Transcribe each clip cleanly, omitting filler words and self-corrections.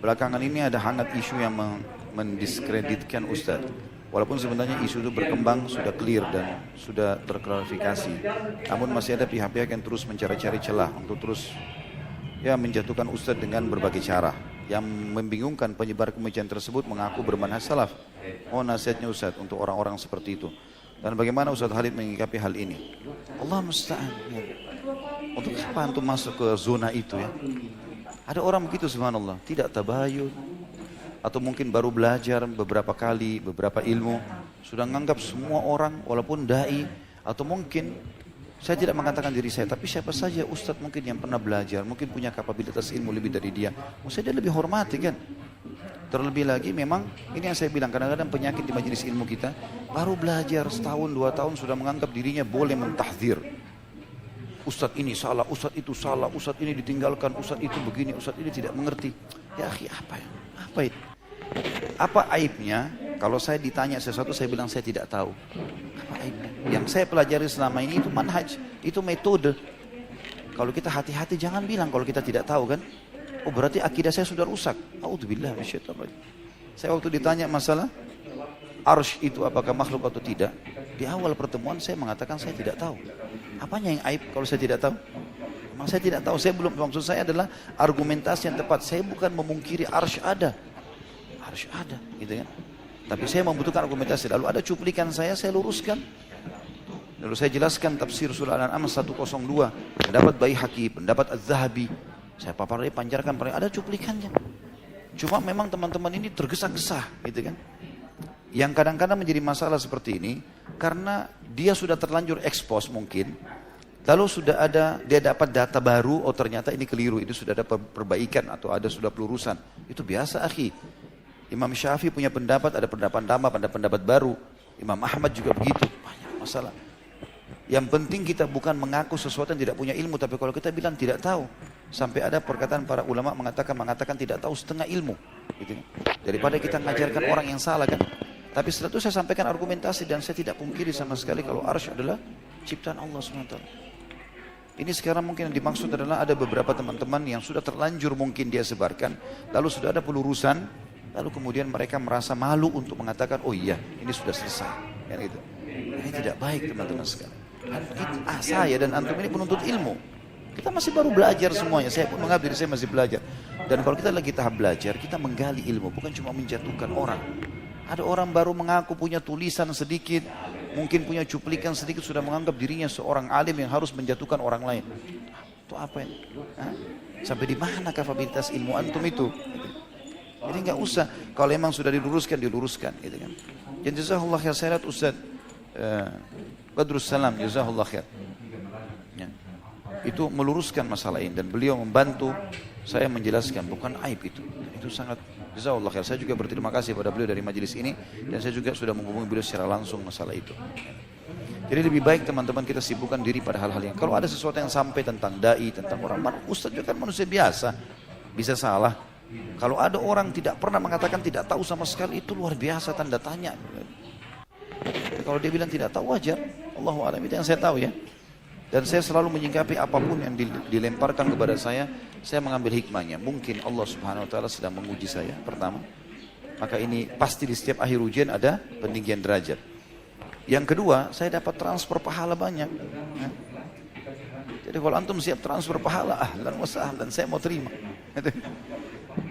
belakangan ini ada hangat isu yang mendiskreditkan Ustadz. Walaupun sebenarnya isu itu berkembang, sudah clear dan sudah terklarifikasi. Namun masih ada pihak-pihak yang terus mencari-cari celah untuk terus menjatuhkan Ustadz dengan berbagai cara. Yang membingungkan, penyebar kebencian tersebut mengaku bermanhaj salaf. Mohon nasihatnya Ustadz untuk orang-orang seperti itu. Dan bagaimana Ustadz Khalid menyikapi hal ini? Allah musta'an. Untuk apa antum masuk ke zona itu ya? Ada orang begitu subhanallah, tidak tabayun. Atau mungkin baru belajar beberapa kali, beberapa ilmu. Sudah menganggap semua orang walaupun da'i. Atau mungkin, saya tidak mengatakan diri saya, tapi siapa saja Ustadz mungkin yang pernah belajar, mungkin punya kapabilitas ilmu lebih dari dia. Maksudnya dia lebih hormati kan? Terlebih lagi memang, ini yang saya bilang, kadang-kadang penyakit di majelis ilmu kita, baru belajar setahun, 2 tahun sudah menganggap dirinya boleh mentahdzir. Ustadz ini salah, Ustadz itu salah, Ustadz ini ditinggalkan, Ustadz itu begini, Ustadz ini tidak mengerti. Ya akhi, apa ya? Apa itu? Apa aibnya? Kalau saya ditanya sesuatu, saya bilang saya tidak tahu. Apa aibnya? Yang saya pelajari selama ini itu manhaj, itu metode. Kalau kita hati-hati jangan bilang kalau kita tidak tahu kan. Oh berarti akidah saya sudah rusak. A'udzubillah minasyaitonir rajim. Saya waktu ditanya masalah arsy itu apakah makhluk atau tidak, di awal pertemuan saya mengatakan saya tidak tahu. Apanya yang aib kalau saya tidak tahu? Memang saya tidak tahu, saya belum, maksud saya adalah argumentasi yang tepat. Saya bukan memungkiri arsy ada. Arsy ada, gitu kan. Tapi saya membutuhkan argumentasi. Lalu ada cuplikan saya luruskan. Lalu saya jelaskan tafsir surah Al-An'am 102, pendapat Baihaqi, pendapat Az-Zahabi. Saya paparin, pancarkan, ada cuplikannya. Cuma memang teman-teman ini tergesa-gesa, gitu kan. Yang kadang-kadang menjadi masalah seperti ini, karena dia sudah terlanjur ekspos mungkin, lalu sudah ada, dia dapat data baru, oh ternyata ini keliru, itu sudah ada perbaikan atau ada sudah pelurusan. Itu biasa akhi. Imam Syafi'i punya pendapat, ada pendapat lama, ada pendapat baru. Imam Ahmad juga begitu, banyak masalah. Yang penting kita bukan mengaku sesuatu yang tidak punya ilmu, tapi kalau kita bilang tidak tahu, sampai ada perkataan para ulama mengatakan tidak tahu setengah ilmu, gitu. Daripada kita mengajarkan orang yang salah kan. Tapi setelah itu saya sampaikan argumentasi dan saya tidak pungkiri sama sekali kalau arsy adalah ciptaan Allah SWT. Ini sekarang mungkin yang dimaksud adalah ada beberapa teman-teman yang sudah terlanjur mungkin dia sebarkan, lalu sudah ada pelurusan, lalu kemudian mereka merasa malu untuk mengatakan, oh iya ini sudah selesai. Kan gitu. Ini tidak baik teman-teman sekalian. Saya dan antum ini penuntut ilmu. Kita masih baru belajar semuanya. Saya pun menganggap diri saya masih belajar. Dan kalau kita lagi tahap belajar, kita menggali ilmu, bukan cuma menjatuhkan orang. Ada orang baru mengaku punya tulisan sedikit, mungkin punya cuplikan sedikit, sudah menganggap dirinya seorang alim yang harus menjatuhkan orang lain. Itu apa ya? Sampai di mana kapabilitas ilmu antum itu? Jadi nggak usah. Kalau memang sudah diluruskan, diluruskan. Gitu kan. Dan jazakallah khair, saya lihat Ustaz Badrus Salam, jazakallah khair. Ya. Itu meluruskan masalah ini dan beliau membantu saya menjelaskan, bukan aib itu. Itu sangat jazakallah khair. Saya juga berterima kasih pada beliau dari majelis ini dan saya juga sudah menghubungi beliau secara langsung masalah itu. Jadi lebih baik teman-teman kita sibukkan diri pada hal-hal yang, kalau ada sesuatu yang sampai tentang dai, tentang orang, Ustaz juga kan manusia biasa, bisa salah. Kalau ada orang tidak pernah mengatakan tidak tahu sama sekali, itu luar biasa, tanda tanya. Kalau dia bilang tidak tahu, wajar. Allahu a'lam, itu yang saya tahu ya. Dan saya selalu menyikapi apapun yang dilemparkan kepada saya mengambil hikmahnya. Mungkin Allah Subhanahu wa taala sedang menguji saya, pertama. Maka ini pasti di setiap akhir ujian ada peninggian derajat. Yang kedua, saya dapat transfer pahala banyak. Jadi kalau antum siap transfer pahala, ahlan wa sahlan, saya mau terima.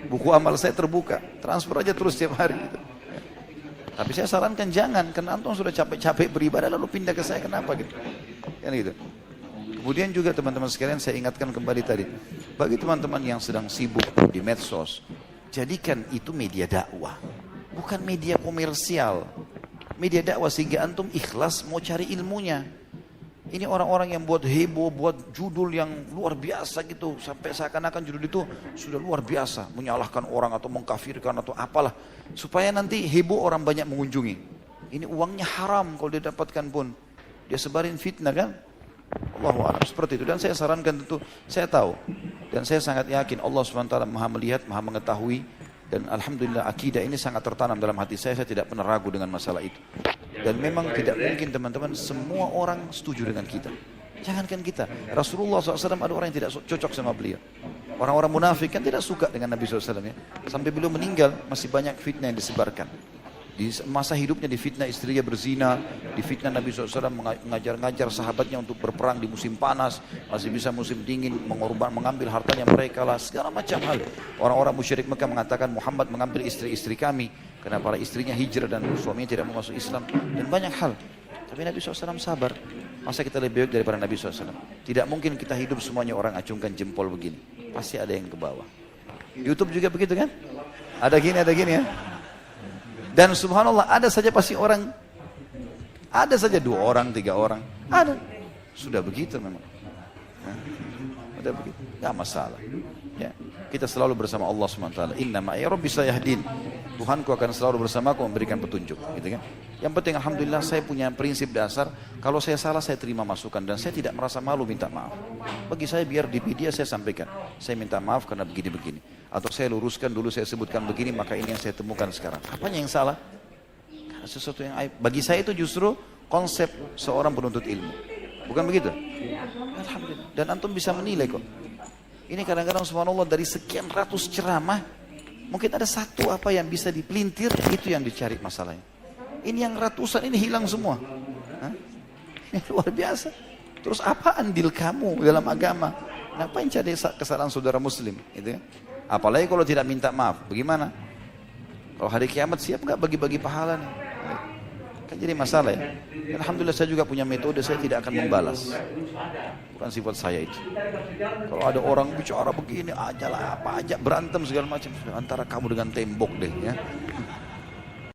Buku amal saya terbuka, transfer aja terus setiap hari gitu. Tapi saya sarankan jangan, karena antum sudah capek-capek beribadah lalu pindah ke saya, kenapa gitu? Kan gitu. Kemudian juga teman-teman sekalian, saya ingatkan kembali tadi, bagi teman-teman yang sedang sibuk di medsos, jadikan itu media dakwah, bukan media komersial. Media dakwah sehingga antum ikhlas mau cari ilmunya. Ini orang-orang yang buat heboh, buat judul yang luar biasa gitu, sampai seakan-akan judul itu sudah luar biasa, menyalahkan orang atau mengkafirkan atau apalah, supaya nanti heboh orang banyak mengunjungi. Ini uangnya haram kalau dia dapatkan pun, dia sebarin fitnah kan. Allahu a'lam, seperti itu. Dan saya sarankan tentu, saya tahu dan saya sangat yakin Allah SWT maha melihat, maha mengetahui. Dan alhamdulillah akidah ini sangat tertanam dalam hati saya tidak pernah ragu dengan masalah itu. Dan memang tidak mungkin teman-teman semua orang setuju dengan kita. Jangankan kita, Rasulullah SAW ada orang yang tidak cocok sama beliau. Orang-orang munafik kan tidak suka dengan Nabi SAW ya. Sampai beliau meninggal masih banyak fitnah yang disebarkan. Di masa hidupnya difitnah istrinya berzina, difitnah Nabi SAW mengajar-ngajar sahabatnya untuk berperang di musim panas, masih bisa musim dingin, mengambil hartanya mereka lah, segala macam hal. Orang-orang musyrik Mekah mengatakan Muhammad mengambil istri-istri kami, karena para istrinya hijrah dan suaminya tidak mau masuk Islam, dan banyak hal. Tapi Nabi SAW sabar. Masa kita lebih baik daripada Nabi SAW? Tidak mungkin kita hidup semuanya orang acungkan jempol begini. Pasti ada yang ke bawah. YouTube juga begitu kan? Ada gini ya. Dan subhanallah ada saja pasti orang, ada saja 2 orang, 3 orang, ada. Sudah begitu memang. Sudah begitu, gak masalah. Ya. Kita selalu bersama Allah SWT. Inna ma'i rabbi sayahdin. Tuhanku akan selalu bersamaku memberikan petunjuk. Gitu kan? Yang penting alhamdulillah saya punya prinsip dasar. Kalau saya salah saya terima masukan. Dan saya tidak merasa malu minta maaf. Bagi saya biar di media saya sampaikan. Saya minta maaf karena begini-begini. Atau saya luruskan dulu saya sebutkan begini. Maka ini yang saya temukan sekarang. Apanya yang salah? Karena sesuatu yang aib. Bagi saya itu justru konsep seorang penuntut ilmu. Bukan begitu? Alhamdulillah. Dan antum bisa menilai kok. Ini kadang-kadang subhanallah dari sekian ratus ceramah, mungkin ada satu apa yang bisa dipelintir, itu yang dicari masalahnya. Ini yang ratusan ini hilang semua. Hah? Ini luar biasa. Terus apa andil kamu dalam agama? Ngapain cari kesalahan saudara muslim? Gitu kan? Apalagi kalau tidak minta maaf, bagaimana? Kalau hari kiamat siap gak bagi-bagi pahala nih? Kan jadi masalah ya. Dan alhamdulillah saya juga punya metode, saya tidak akan membalas. Bukan sifat saya itu. Kalau ada orang bicara begini aja lah, apa aja, berantem segala macam, antara kamu dengan tembok deh ya.